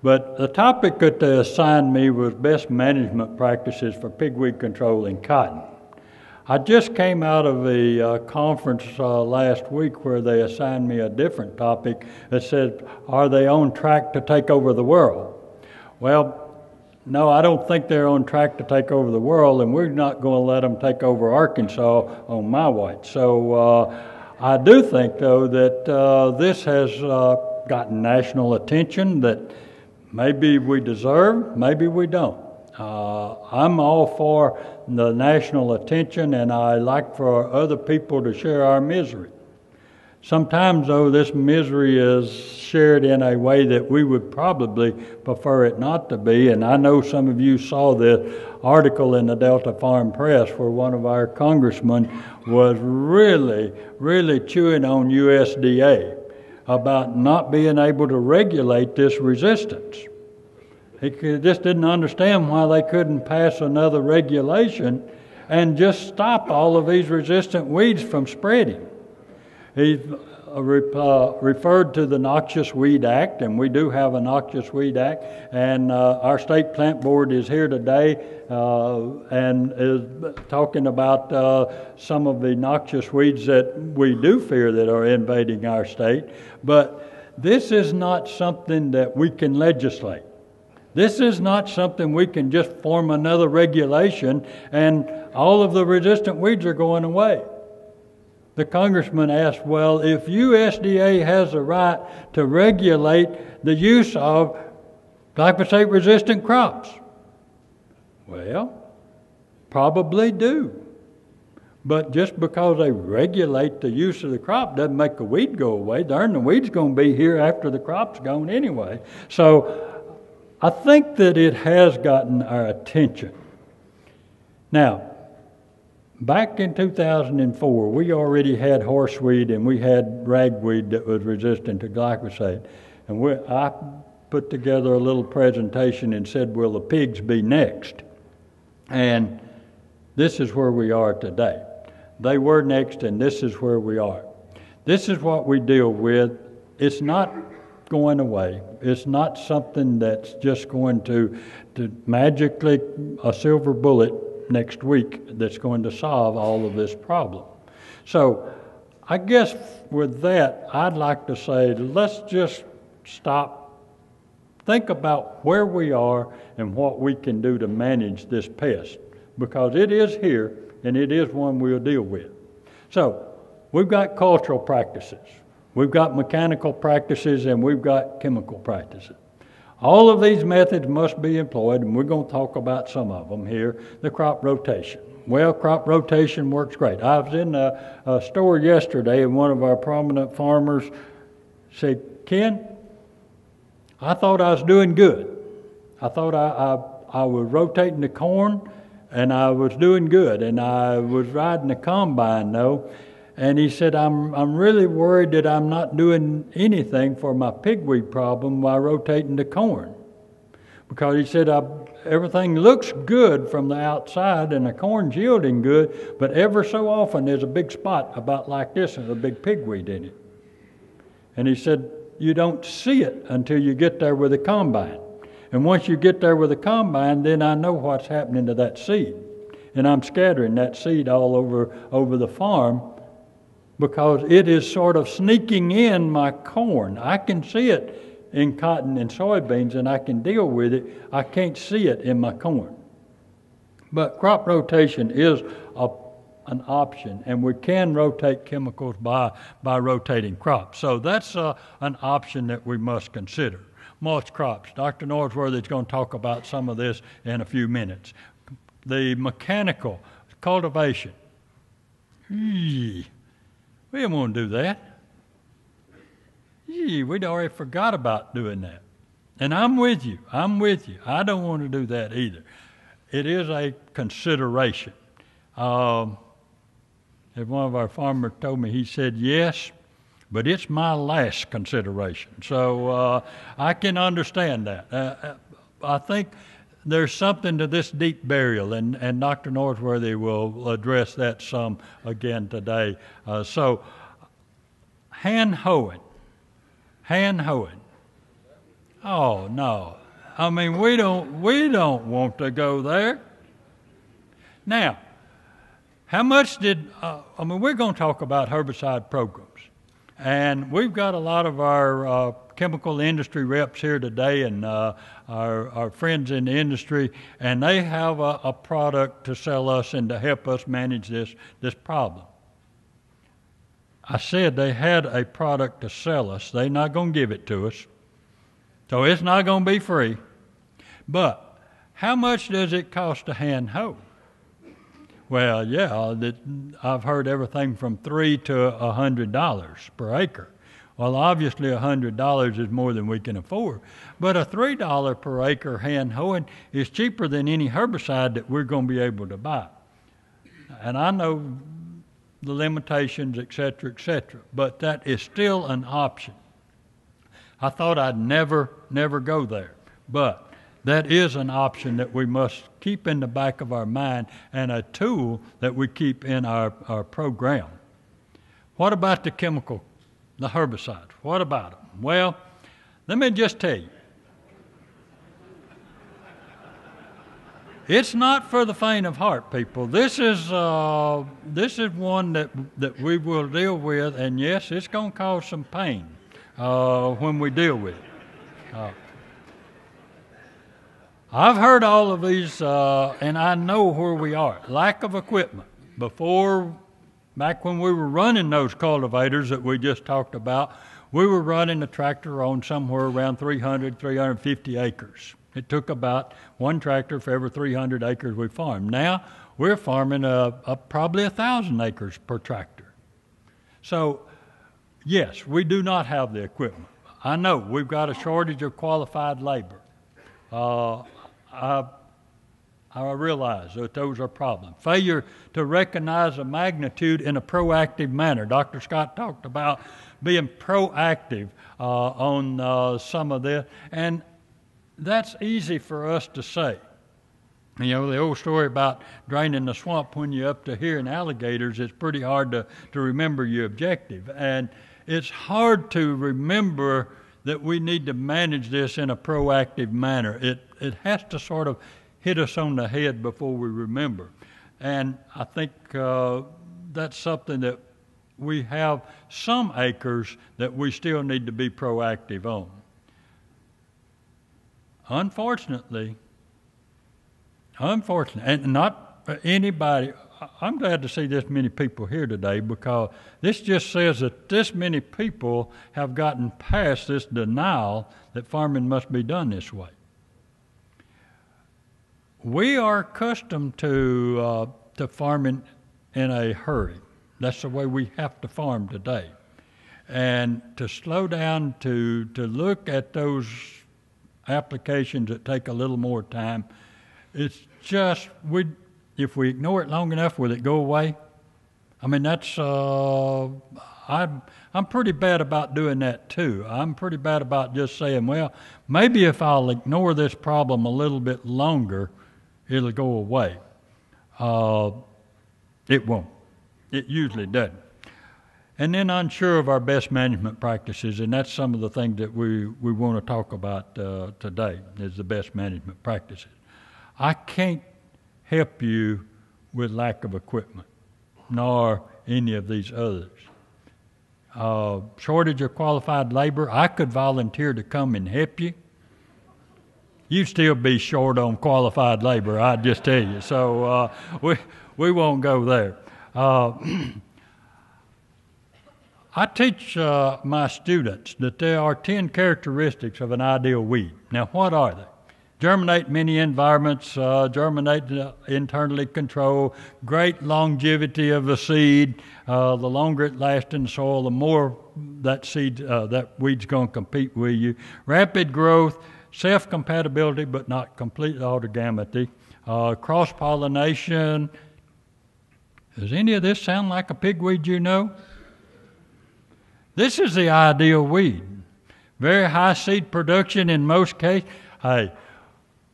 But the topic that they assigned me was best management practices for pigweed control in cotton. I just came out of a conference last week where they assigned me a different topic that said, are they on track to take over the world? Well, no, I don't think they're on track to take over the world, and we're not going to let them take over Arkansas on my watch. So I do think, though, that this has gotten national attention that maybe we deserve, maybe we don't. I'm all for the national attention, and I like for other people to share our misery. Sometimes, though, this misery is shared in a way that we would probably prefer it not to be. And I know some of you saw the article in the Delta Farm Press where one of our congressmen was really chewing on USDA about not being able to regulate this resistance. He just didn't understand why they couldn't pass another regulation and just stop all of these resistant weeds from spreading. He referred to the Noxious Weed Act, and we do have a Noxious Weed Act, and our state plant board is here today and is talking about some of the noxious weeds that we do fear that are invading our state. But this is not something that we can legislate. This is not something we can just form another regulation and all of the resistant weeds are going away. The congressman asked, well, if USDA has a right to regulate the use of glyphosate-resistant crops, well, probably do. But just because they regulate the use of the crop doesn't make the weed go away. Darn, the weed's going to be here after the crop's gone anyway. So I think that it has gotten our attention. Now, back in 2004, we already had horseweed and we had ragweed that was resistant to glyphosate. And I put together a little presentation and said, will the pigs be next? And this is where we are today. They were next, and this is where we are. This is what we deal with. It's not going away. It's not something that's just going to magically, a silver bullet next week that's going to solve all of this problem. So I guess with that, I'd like to say, let's just stop, think about where we are and what we can do to manage this pest, because it is here and it is one we'll deal with. So we've got cultural practices, we've got mechanical practices, and we've got chemical practices. All of these methods must be employed, and we're going to talk about some of them here. The crop rotation. Well, crop rotation works great. I was in a store yesterday, and one of our prominent farmers said, Ken, I thought I was doing good. I thought I was rotating the corn, and I was doing good, and I was riding the combine, though. And he said, I'm really worried that I'm not doing anything for my pigweed problem while rotating the corn. Because he said, everything looks good from the outside and the corn's yielding good, but ever so often there's a big spot about like this and a big pigweed in it. And he said, you don't see it until you get there with the combine. And once you get there with the combine, then I know what's happening to that seed. And I'm scattering that seed all over the farm, because it is sort of sneaking in my corn. I can see it in cotton and soybeans, and I can deal with it. I can't see it in my corn. But crop rotation is an option, and we can rotate chemicals by rotating crops. So that's an option that we must consider. Mulch crops. Dr. Norsworthy is going to talk about some of this in a few minutes. The mechanical cultivation. We didn't want to do that. We'd already forgot about doing that. And I'm with you. I don't want to do that either. It is a consideration. As one of our farmers told me, he said, yes, but it's my last consideration. So I can understand that. I think there's something to this deep burial, and Dr. Norsworthy will address that some again today. So, hand hoeing. Oh no. I mean, we don't want to go there. Now, how much we're going to talk about herbicide programs. And we've got a lot of our chemical industry reps here today and our friends in the industry, and they have a product to sell us and to help us manage this problem. I said they had a product to sell us. They're not going to give it to us. So it's not going to be free. But how much does it cost to hand hoe? Well, yeah, I've heard everything from $3 to $100 per acre. Well, obviously $100 is more than we can afford. But a $3 per acre hand hoeing is cheaper than any herbicide that we're going to be able to buy. And I know the limitations, et cetera, but that is still an option. I thought I'd never go there, but that is an option that we must keep in the back of our mind and a tool that we keep in our program. What about the herbicides? What about them? Well, let me just tell you. It's not for the faint of heart, people. This is one that we will deal with, and yes, it's going to cause some pain when we deal with it. I've heard all of these, and I know where we are. Lack of equipment. Back when we were running those cultivators that we just talked about, we were running a tractor on somewhere around 350 acres. It took about one tractor for every 300 acres we farmed. Now we're farming probably 1,000 acres per tractor. So, yes, we do not have the equipment. I know we've got a shortage of qualified labor. I realize that those are problems. Failure to recognize the magnitude in a proactive manner. Dr. Scott talked about being proactive on some of this, and that's easy for us to say. You know, the old story about draining the swamp when you're up to here in alligators, it's pretty hard to remember your objective. And it's hard to remember that we need to manage this in a proactive manner. It has to sort of hit us on the head before we remember. And I think that's something that we have some acres that we still need to be proactive on. Unfortunately, and not anybody, I'm glad to see this many people here today because this just says that this many people have gotten past this denial that farming must be done this way. We are accustomed to farming in a hurry. That's the way we have to farm today. And to slow down, to look at those applications that take a little more time, it's just, if we ignore it long enough, will it go away? I mean, that's, I'm pretty bad about doing that too. I'm pretty bad about just saying, well, maybe if I'll ignore this problem a little bit longer, it'll go away. It won't. It usually doesn't. And then unsure of our best management practices, and that's some of the things that we want to talk about today, is the best management practices. I can't help you with lack of equipment, nor any of these others. Shortage of qualified labor, I could volunteer to come and help you. You'd still be short on qualified labor, I just tell you. So we won't go there. I teach my students that there are 10 characteristics of an ideal weed. Now, what are they? Germinate in many environments, germinate internally controlled, great longevity of the seed. The longer it lasts in the soil, the more that weed's going to compete with you. Rapid growth, self-compatibility, but not complete autogamity. Cross-pollination. Does any of this sound like a pigweed you know? This is the ideal weed. Very high seed production in most cases. Hey,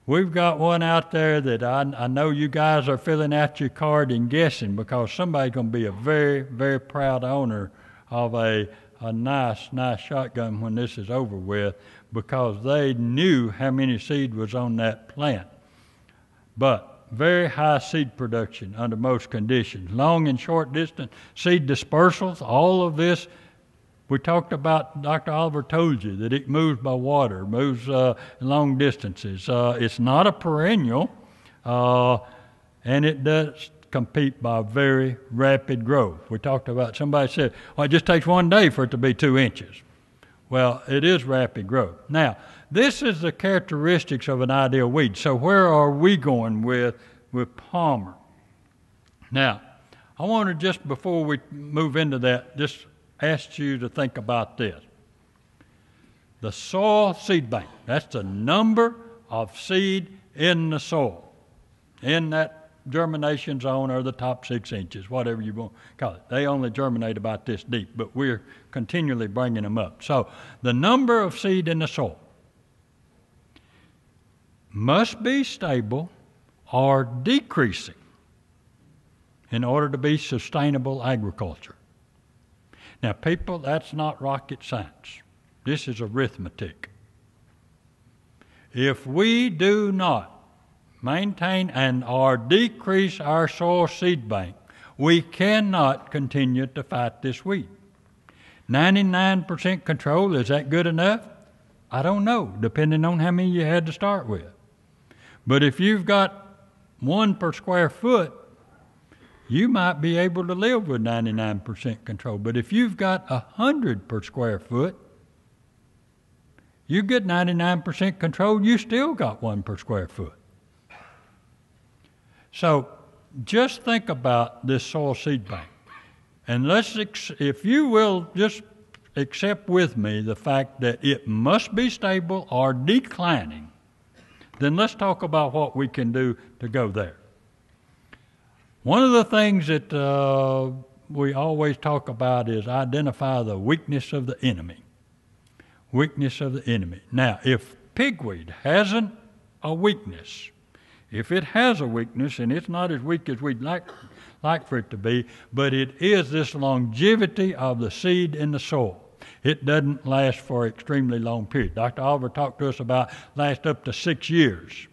we've got one out there that I know you guys are filling out your card and guessing because somebody's going to be a very, very proud owner of a nice shotgun when this is over with. because they knew how many seed was on that plant. But very high seed production under most conditions. Long and short distance seed dispersals, all of this, we talked about, Dr. Oliver told you that it moves by water, moves long distances. It's not a perennial, and it does compete by very rapid growth. We talked about, somebody said, well, it just takes 1 day for it to be 2 inches. Well, it is rapid growth. Now, this is the characteristics of an ideal weed. So where are we going with Palmer? Now, I want to just, before we move into that, just ask you to think about this. The soil seed bank, that's the number of seed in the soil, in that germination zone or the top 6 inches, whatever you want to call it. They only germinate about this deep, but we're continually bringing them up. So the number of seed in the soil must be stable or decreasing in order to be sustainable agriculture. Now, people, that's not rocket science. This is arithmetic. If we do not maintain and or decrease our soil seed bank, we cannot continue to fight this weed. 99% control, is that good enough? I don't know, depending on how many you had to start with. But if you've got 1 per square foot, you might be able to live with 99% control. But if you've got 100 per square foot, you get 99% control, you still got 1 per square foot. So just think about this soil seed bank. And if you will just accept with me the fact that it must be stable or declining, then let's talk about what we can do to go there. One of the things that we always talk about is identify the weakness of the enemy. Weakness of the enemy. Now, if pigweed hasn't a weakness, if it has a weakness, and it's not as weak as we'd like for it to be, but it is this longevity of the seed in the soil. It doesn't last for an extremely long period. Dr. Oliver talked to us about last up to 6 years.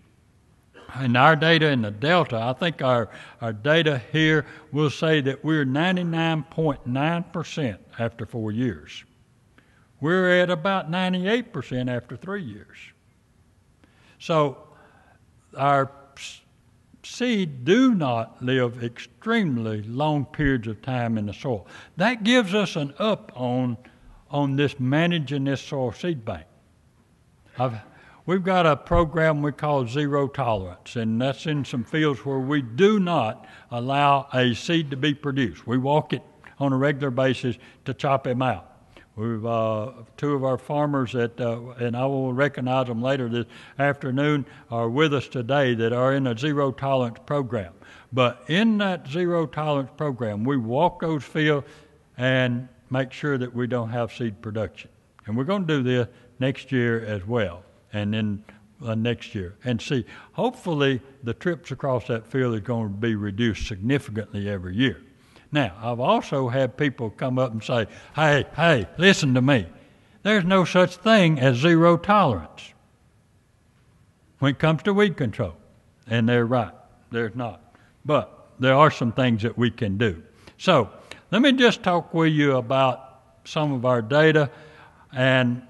And our data in the Delta, I think our data here will say that we're 99.9% after 4 years. We're at about 98% after 3 years. So our seed do not live extremely long periods of time in the soil. That gives us an up on this managing this soil seed bank. We've got a program we call Zero Tolerance, and that's in some fields where we do not allow a seed to be produced. We walk it on a regular basis to chop them out. We've 2 of our farmers that, and I will recognize them later this afternoon, are with us today that are in a zero tolerance program. But in that zero tolerance program, we walk those fields and make sure that we don't have seed production. And we're going to do this next year as well, and then next year. And see, hopefully the trips across that field is going to be reduced significantly every year. Now, I've also had people come up and say, hey, listen to me. There's no such thing as zero tolerance when it comes to weed control. And they're right. There's not. But there are some things that we can do. So let me just talk with you about some of our data and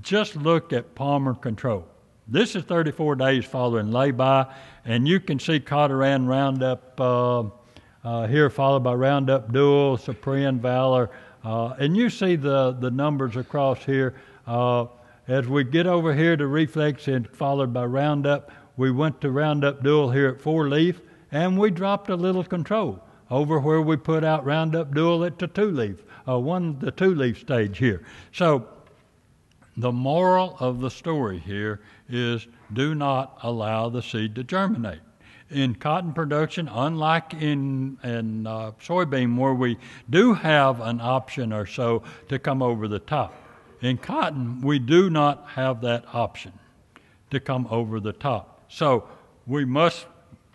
just look at Palmer control. This is 34 days following lay-by, and you can see Cotaran Roundup here followed by Roundup Dual, Cyprian, Valor, and you see the numbers across here. As we get over here to Reflex and followed by Roundup, we went to Roundup Dual here at 4-leaf, and we dropped a little control over where we put out Roundup Dual at the 2-leaf, the 2-leaf stage here. So the moral of the story here is do not allow the seed to germinate. In cotton production, unlike in soybean where we do have an option or so to come over the top, in cotton we do not have that option to come over the top. So we must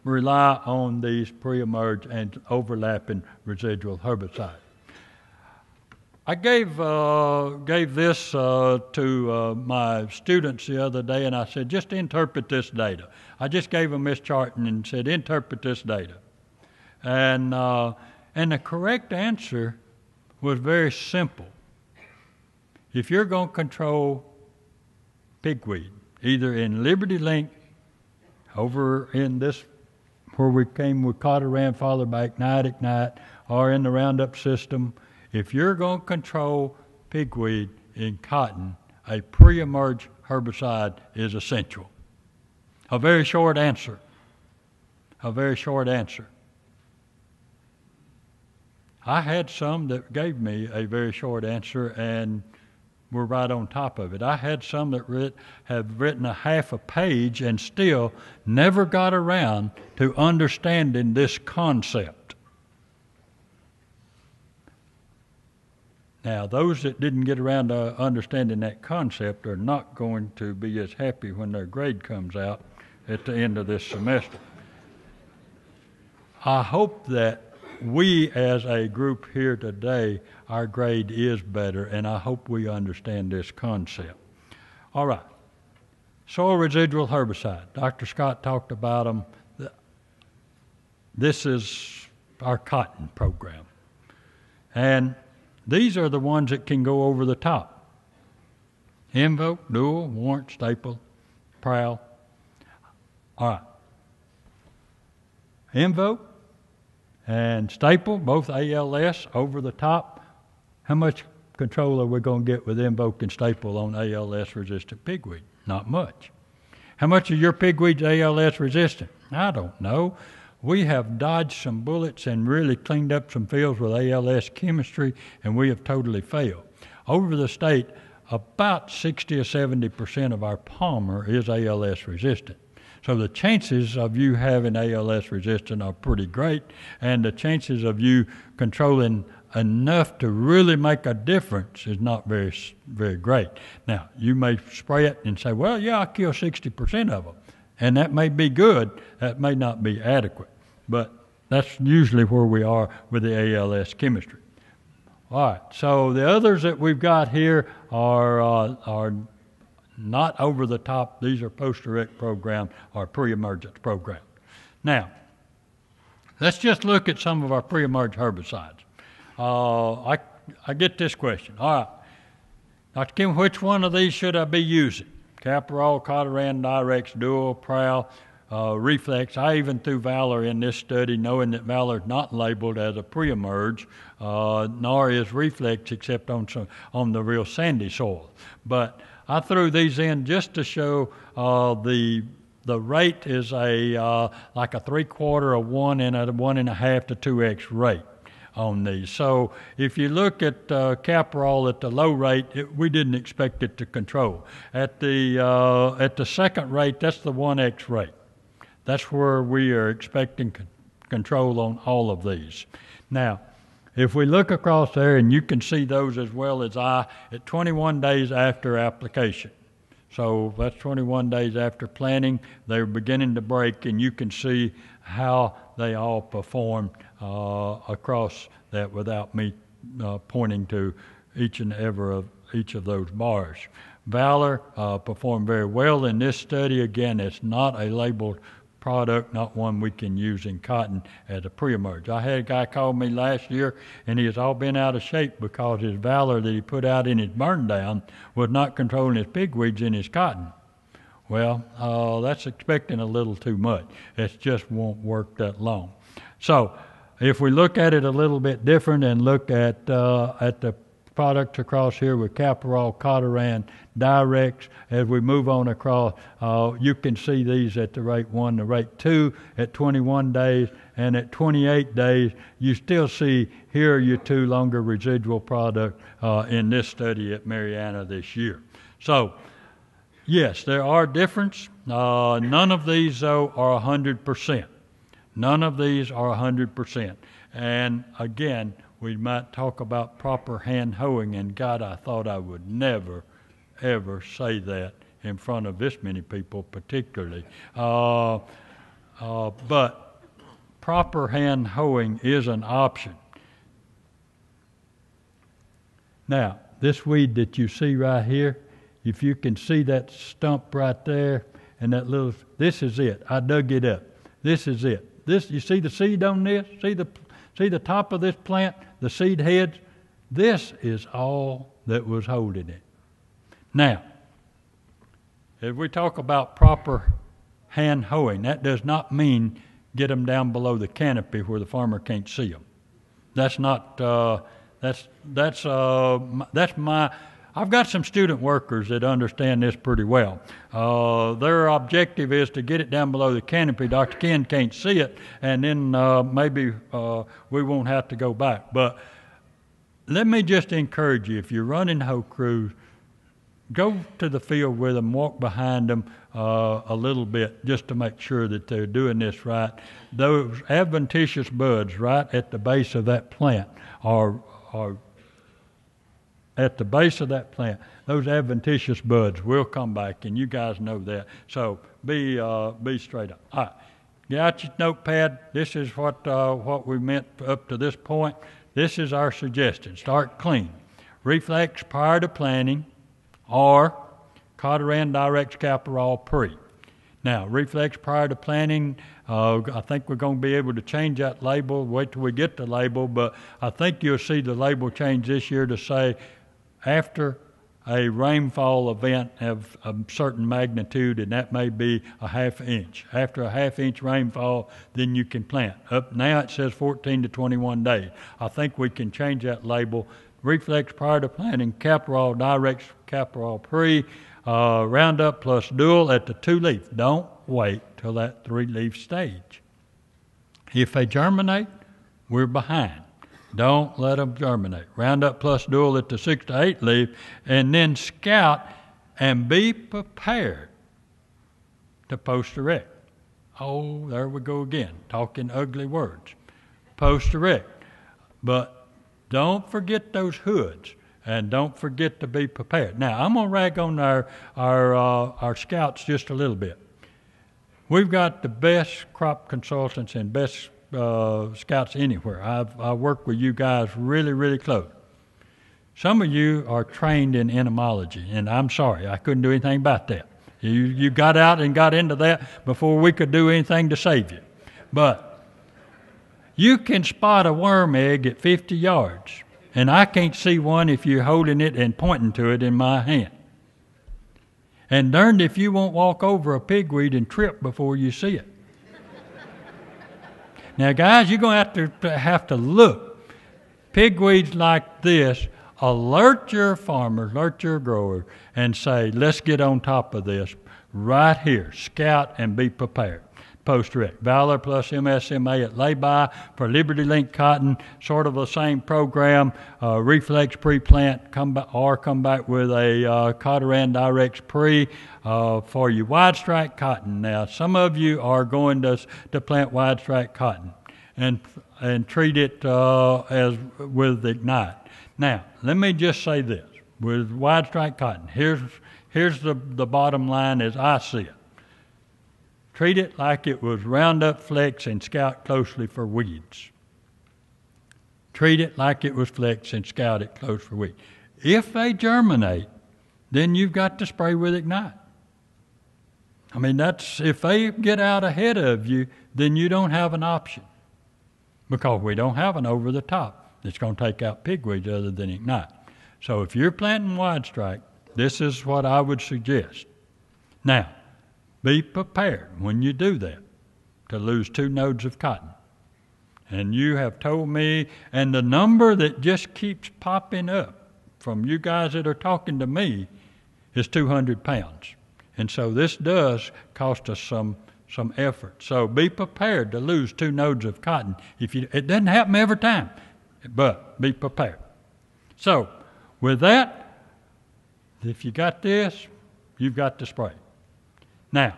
rely on these pre-emerge and overlapping residual herbicides. I gave this to my students the other day, and I said, just interpret this data. I just gave them this chart and said, interpret this data. And the correct answer was very simple. If you're going to control pigweed, either in Liberty Link, over in this where we came with Cotaran followed by Ignite, or in the Roundup system, if you're going to control pigweed in cotton, a pre-emerge herbicide is essential. A very short answer. A very short answer. I had some that gave me a very short answer and were right on top of it. I had some that have written a half a page and still never got around to understanding this concept. Now, those that didn't get around to understanding that concept are not going to be as happy when their grade comes out at the end of this semester. I hope that we as a group here today, our grade is better, and I hope we understand this concept. All right. Soil residual herbicide. Dr. Scott talked about them. This is our cotton program. And these are the ones that can go over the top. Invoke, Dual, Warrant, Staple, Prowl. All right. Invoke and Staple, both ALS, over the top. How much control are we going to get with Invoke and Staple on ALS-resistant pigweed? Not much. How much of your pigweed's ALS-resistant? I don't know. We have dodged some bullets and really cleaned up some fields with ALS chemistry, and we have totally failed. Over the state, about 60 or 70% of our palmer is ALS resistant. So the chances of you having ALS resistant are pretty great, and the chances of you controlling enough to really make a difference is not very, very great. Now, you may spray it and say, well, yeah, I kill 60% of them. And that may be good, that may not be adequate, but that's usually where we are with the ALS chemistry. All right, so the others that we've got here are not over the top. These are post-direct programs or pre-emergent programs. Now, let's just look at some of our pre-emerge herbicides. I get this question. All right, Dr. Kim, which one of these should I be using? Caparol, Cotaran, Direx, Dual, Prowl, Reflex. I even threw Valor in this study, knowing that Valor is not labeled as a pre-emerge, nor is Reflex except on the real sandy soil. But I threw these in just to show the rate is like a 3/4 of 1 and a 1.5 to 2x rate on these. So if you look at Caparol at the low rate, we didn't expect it to control. At the second rate, that's the 1x rate. That's where we are expecting control on all of these. Now, if we look across there, and you can see those as well as I, at 21 days after application. So that's 21 days after planting, they're beginning to break, and you can see how they all perform across that without me pointing to each and every of each of those bars. Valor performed very well in this study. Again, it's not a labeled product, not one we can use in cotton as a pre-emerge. I had a guy call me last year, and he has all been out of shape because his Valor that he put out in his burn down was not controlling his pigweeds in his cotton. Well, that's expecting a little too much. It just won't work that long. So if we look at it a little bit different and look at the products across here with Caparol, Cotaran, Direx, as we move on across, you can see these at the rate 1, the rate 2 at 21 days, and at 28 days, you still see here are your two longer residual products in this study at Mariana this year. So, yes, there are differences. None of these, though, are 100%. None of these are 100%. And again, we might talk about proper hand hoeing, and God, I thought I would never, ever say that in front of this many people particularly. But proper hand hoeing is an option. Now, this weed that you see right here, if you can see that stump right there and that little, this is it. I dug it up. This is it. This, you see the seed on this? See the top of this plant, the seed heads? This is all that was holding it. Now, if we talk about proper hand hoeing, that does not mean get them down below the canopy where the farmer can't see them. That's not. That's my. I've got some student workers that understand this pretty well. Their objective is to get it down below the canopy. Dr. Ken can't see it, and then maybe we won't have to go back. But let me just encourage you: if you're running hoe crews, go to the field with them, walk behind them a little bit just to make sure that they're doing this right. Those adventitious buds right at the base of that plant are at the base of that plant. Those adventitious buds will come back, and you guys know that. So be straight up. All right, get out your notepad. This is what we meant up to this point. This is our suggestion. Start clean. Reflex prior to planting, or Cotoran Direct Caparol Pre. Now, reflex prior to planting, I think we're going to be able to change that label. Wait till we get the label, but I think you'll see the label change this year to say after a rainfall event of a certain magnitude, and that may be a ½ inch. After a ½ inch rainfall, then you can plant. Up now it says 14 to 21 days. I think we can change that label. Reflex prior to planting, Caparol Direct Caparol Pre, Roundup plus Dual at the 2-leaf. Don't wait till that 3-leaf stage. If they germinate, we're behind. Don't let them germinate. Roundup plus Dual at the 6 to 8-leaf, and then scout and be prepared to post-erect. Oh, there we go again, talking ugly words. Post-erect. But don't forget those hoods, and don't forget to be prepared. Now, I'm going to rag on our scouts just a little bit. We've got the best crop consultants and best scouts anywhere. I work with you guys really, really close. Some of you are trained in entomology, and I'm sorry, I couldn't do anything about that. You got out and got into that before we could do anything to save you. But you can spot a worm egg at 50 yards, and I can't see one if you're holding it and pointing to it in my hand. And darned if you won't walk over a pigweed and trip before you see it. Now, guys, you're going to have to look. Pigweeds like this, alert your farmers, alert your growers, and say, let's get on top of this right here. Scout and be prepared. Post-erect. Valor plus MSMA at lay-by for Liberty Link cotton, sort of the same program. Reflex pre-plant, come back with a Cotoran Direct pre for your wide strike cotton. Now, some of you are going to plant wide strike cotton and treat it as with Ignite. Now, let me just say this. With wide strike cotton, here's the bottom line as I see it. Treat it like it was Roundup Flex and scout closely for weeds. Treat it like it was Flex and scout it close for weeds. If they germinate, then you've got to spray with Ignite. I mean, if they get out ahead of you, then you don't have an option. Because we don't have an over-the-top that's going to take out pigweeds other than Ignite. So if you're planting wide strike, this is what I would suggest. Now, be prepared when you do that to lose 2 nodes of cotton. And you have told me, and the number that just keeps popping up from you guys that are talking to me is 200 pounds. And so this does cost us some effort. So be prepared to lose 2 nodes of cotton. It doesn't happen every time, but be prepared. So with that, if you got this, you've got to spray. Now,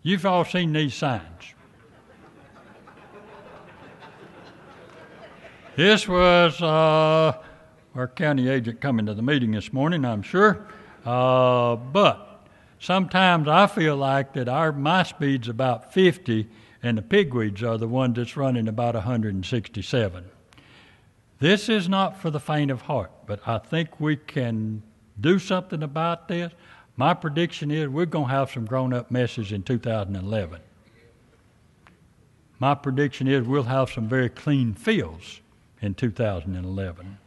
you've all seen these signs. This was our county agent coming to the meeting this morning, I'm sure. But sometimes I feel like that my speed's about 50 and the pigweeds are the ones that's running about 167. This is not for the faint of heart, but I think we can do something about this. My prediction is we're going to have some grown-up messes in 2011. My prediction is we'll have some very clean fields in 2011.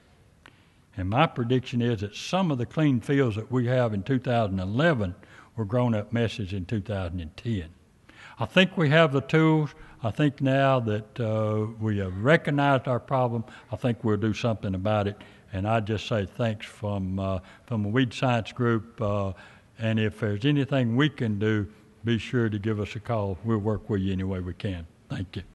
And my prediction is that some of the clean fields that we have in 2011 were grown-up messes in 2010. I think we have the tools. I think now that we have recognized our problem, I think we'll do something about it. And I just say thanks from the Weed Science Group. And if there's anything we can do, be sure to give us a call. We'll work with you any way we can. Thank you.